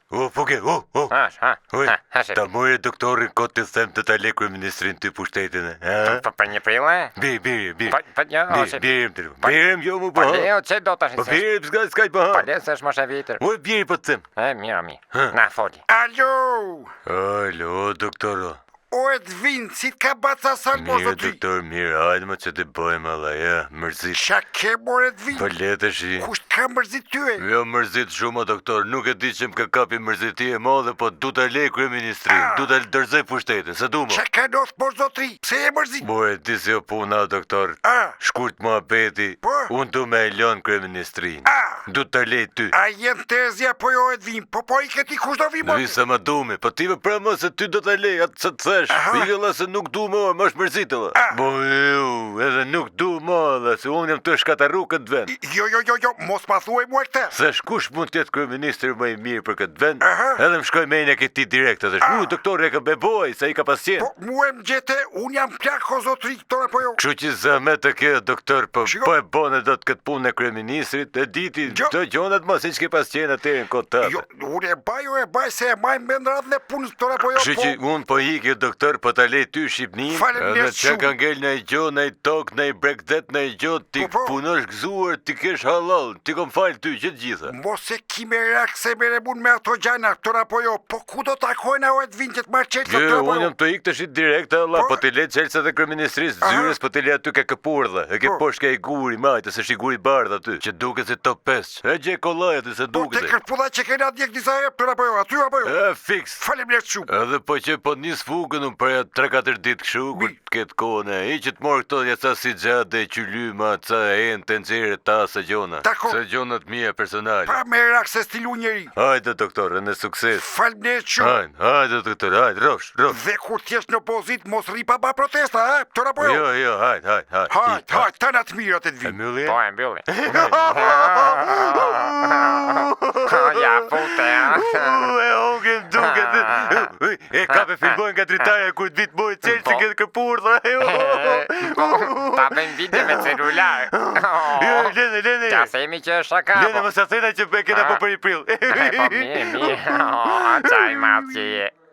Po ke, ta mori doktorin kot të them të ta le kryeministrin ty pushtetin. Për një prille? Birem jo mu po. Po leo, që do tash? Po birem, s'ka i po. Po leo, se është mos e vitër. O biri po të them. Mirë. Na foli. Alo, doktoro. O Edvin, si t'ka baca salmo Mirë, doktor, mirë, hajde më që të bëjmë alla, mërzit. Qa ke mor Edvin? Po letë shi. Kusht ka mërzit ty? Jo mërzit shumë, doktor, nuk e di që më ka kapi mërziti e madhe, po du të lej kryeministrin, du të dërzej pushtetin, se du më. Qa ka nos mor zotri, pse e mërzit? Bo e di se jo puna, doktor, shkurt më apeti, unë du me e lon kryeministrin, du të lej ty. A jen tezja po jo Edvin, po i këti kusht do vi më? Visa më dume, po ti me prema se ty do të lej, atë të Pijëlla se nuk du më, më është mërzitëlla. Bo edhe nuk du më dhe se unë jam të shkatarru këtë vend. Jo, mos ma thuaj mua këta. Se shkush mund tjetë kryeministri më i mirë për këtë vend, edhe më shkoj me e këti direkt, edhe doktor e ka beboj, se i ka pasjen. Po mu e më gjete, unë jam plak o zotri këtore po jo. Kështu që zëme të ke, doktor, po e bone do të këtë punë e kryeministrit, e diti, do gjonat më si që ke pasjen atërin këtë tëte. Jo, unë e baj se e majmë bëndrat në punës këtore po jo. Kështu që unë po ikë, doktor, po ta lej ty Shqipnin, edhe që ka ngell në i gjo, në i tok, në i bregdet, në i gjo, ti punosh gëzuar, ti kesh halal, ti kom falë ty që të gjitha. Mos e ki me rak se mere mun me ato gjana, këtora po jo, po ku do takojna o Edvin që të marrë qelësat këtora po jo? Unë jam të ikë të shqit direkt, Allah, po të le qelësat e kryeministrisë, zyres, po të le aty ke këpurdha, e ke poshtë ke i guri, majtë, se shi guri bardh aty, që duke si top 5, e gje kolaj aty se duke. Po te kërpudha që kena djek disa e për apo jo, aty apo jo? Fix. Faleminderit shumë. Edhe po që po nis fugën unë për 3-4 ditë kështu, kur të ketë kohën e që të morë këto jasa si gjade, qylyma, ca e në të nxerë, ta së gjona. Se gjonat mija personale. Pa me rak se stilu njeri. Hajde, doktor, në sukses. Faleminderit shumë. Hajde, doktor, hajde, rosh. Dhe kur t'jesh në opozit, mos rri pa protesta, ha? Këtora po jo? Jo, hajde. Hajde, ta na të mirat e të vinë. Po, e mbylli. Ja, pute, E kape filmojnë nga dritaja kur të vitë mojë qelë që këtë këpurdha. Ta bëjmë vite me celular. Lene. Qa themi që është shaka. Lene, më sa thena që kena po për i prill. Po mirë. Qaj matë që je.